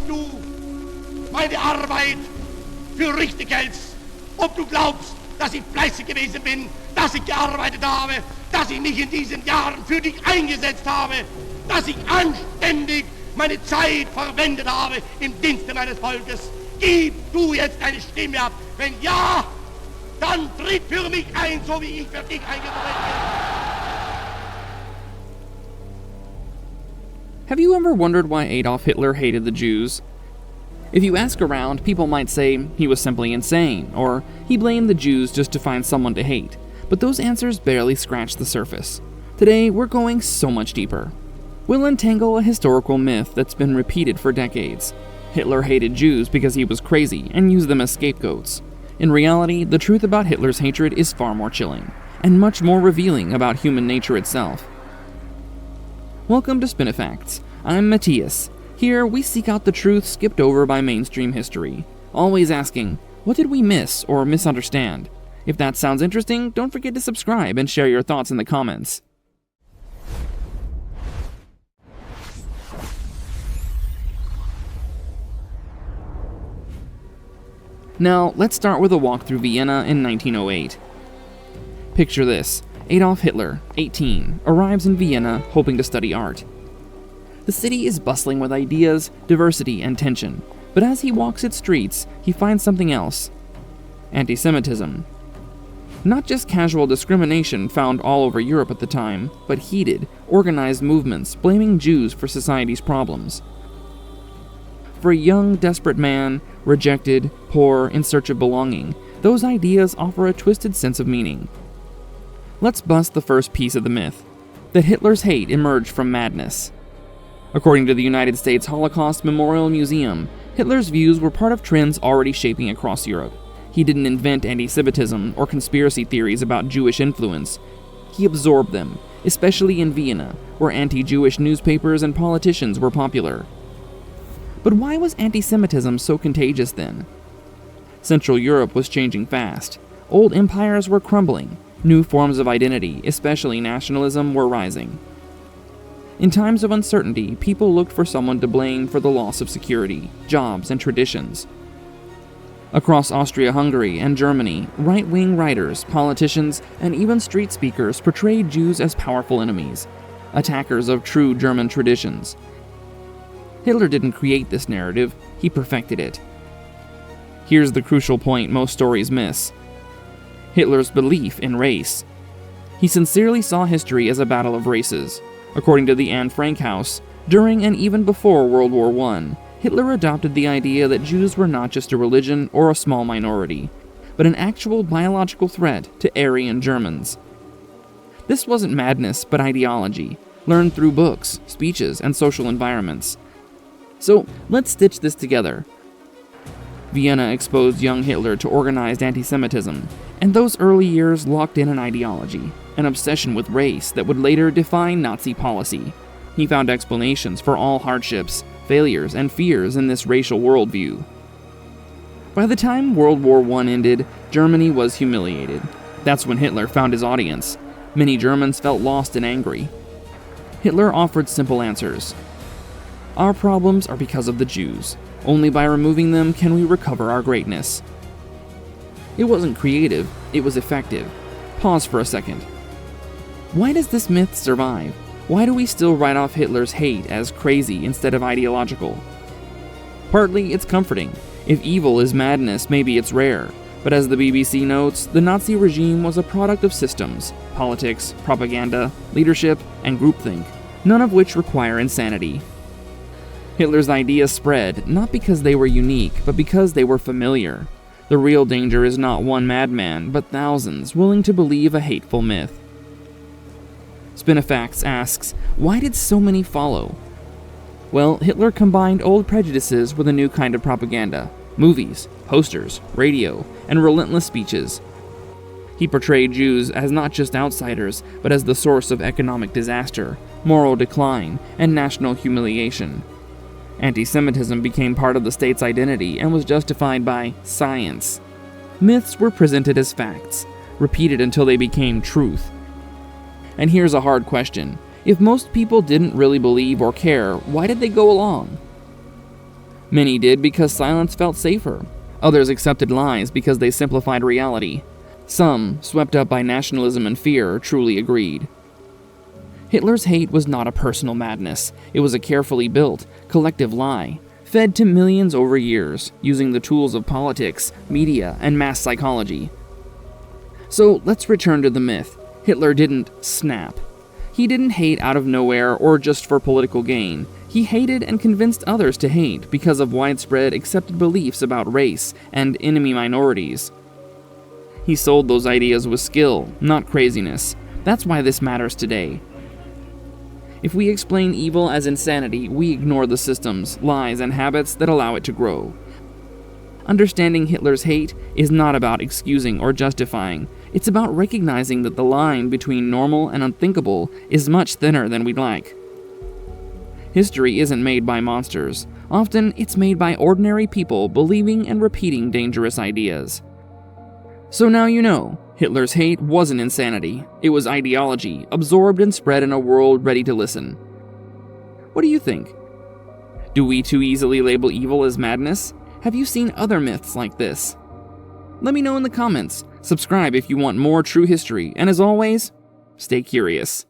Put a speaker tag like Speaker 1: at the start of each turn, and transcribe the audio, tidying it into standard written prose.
Speaker 1: du meine Arbeit für richtig hältst, ob du glaubst, dass ich fleißig gewesen bin, dass ich gearbeitet habe, dass ich mich in diesen Jahren für dich eingesetzt habe, dass ich anständig meine Zeit verwendet habe im Dienste meines Volkes. Gib du jetzt deine Stimme ab. Wenn ja, dann tritt für mich ein, so wie ich für dich eingetreten bin.
Speaker 2: Have you ever wondered why Adolf Hitler hated the Jews? If you ask around, people might say he was simply insane, or he blamed the Jews just to find someone to hate, but those answers barely scratch the surface. Today, we're going so much deeper. We'll untangle a historical myth that's been repeated for decades. Hitler hated Jews because he was crazy and used them as scapegoats. In reality, the truth about Hitler's hatred is far more chilling, and much more revealing about human nature itself. Welcome to Spinifacts. I'm Matthias. Here, we seek out the truth skipped over by mainstream history, always asking, what did we miss or misunderstand? If that sounds interesting, don't forget to subscribe and share your thoughts in the comments. Now, let's start with a walk through Vienna in 1908. Picture this. Adolf Hitler, 18, arrives in Vienna hoping to study art. The city is bustling with ideas, diversity, and tension, but as he walks its streets, he finds something else. Antisemitism. Not just casual discrimination found all over Europe at the time, but heated, organized movements blaming Jews for society's problems. For a young, desperate man, rejected, poor, in search of belonging, those ideas offer a twisted sense of meaning. Let's bust the first piece of the myth, that Hitler's hate emerged from madness. According to the United States Holocaust Memorial Museum, Hitler's views were part of trends already shaping across Europe. He didn't invent antisemitism or conspiracy theories about Jewish influence. He absorbed them, especially in Vienna, where anti-Jewish newspapers and politicians were popular. But why was antisemitism so contagious then? Central Europe was changing fast. Old empires were crumbling. New forms of identity, especially nationalism, were rising. In times of uncertainty, people looked for someone to blame for the loss of security, jobs, and traditions. Across Austria-Hungary and Germany, right-wing writers, politicians, and even street speakers portrayed Jews as powerful enemies, attackers of true German traditions. Hitler didn't create this narrative, he perfected it. Here's the crucial point most stories miss. Hitler's belief in race. He sincerely saw history as a battle of races. According to the Anne Frank House, during and even before World War I, Hitler adopted the idea that Jews were not just a religion or a small minority, but an actual biological threat to Aryan Germans. This wasn't madness, but ideology, learned through books, speeches, and social environments. So, let's stitch this together. Vienna exposed young Hitler to organized antisemitism, and those early years locked in an ideology, an obsession with race that would later define Nazi policy. He found explanations for all hardships, failures, and fears in this racial worldview. By the time World War I ended, Germany was humiliated. That's when Hitler found his audience. Many Germans felt lost and angry. Hitler offered simple answers. Our problems are because of the Jews. Only by removing them can we recover our greatness. It wasn't creative, it was effective. Pause for a second. Why does this myth survive? Why do we still write off Hitler's hate as crazy instead of ideological? Partly, it's comforting. If evil is madness, maybe it's rare. But as the BBC notes, the Nazi regime was a product of systems, politics, propaganda, leadership, and groupthink, none of which require insanity. Hitler's ideas spread, not because they were unique, but because they were familiar. The real danger is not one madman, but thousands willing to believe a hateful myth. Spinifacts asks, why did so many follow? Well, Hitler combined old prejudices with a new kind of propaganda: movies, posters, radio, and relentless speeches. He portrayed Jews as not just outsiders, but as the source of economic disaster, moral decline, and national humiliation. Antisemitism became part of the state's identity and was justified by science. Myths were presented as facts, repeated until they became truth. And here's a hard question. If most people didn't really believe or care, why did they go along? Many did because silence felt safer. Others accepted lies because they simplified reality. Some, swept up by nationalism and fear, truly agreed. Hitler's hate was not a personal madness. It was a carefully built, collective lie, fed to millions over years, using the tools of politics, media, and mass psychology. So let's return to the myth. Hitler didn't snap. He didn't hate out of nowhere or just for political gain. He hated and convinced others to hate because of widespread accepted beliefs about race and enemy minorities. He sold those ideas with skill, not craziness. That's why this matters today. If we explain evil as insanity, we ignore the systems, lies, and habits that allow it to grow. Understanding Hitler's hate is not about excusing or justifying. It's about recognizing that the line between normal and unthinkable is much thinner than we'd like. History isn't made by monsters. Often, it's made by ordinary people believing and repeating dangerous ideas. So now you know, Hitler's hate wasn't insanity. It was ideology, absorbed and spread in a world ready to listen. What do you think? Do we too easily label evil as madness? Have you seen other myths like this? Let me know in the comments. Subscribe if you want more true history, and as always, stay curious.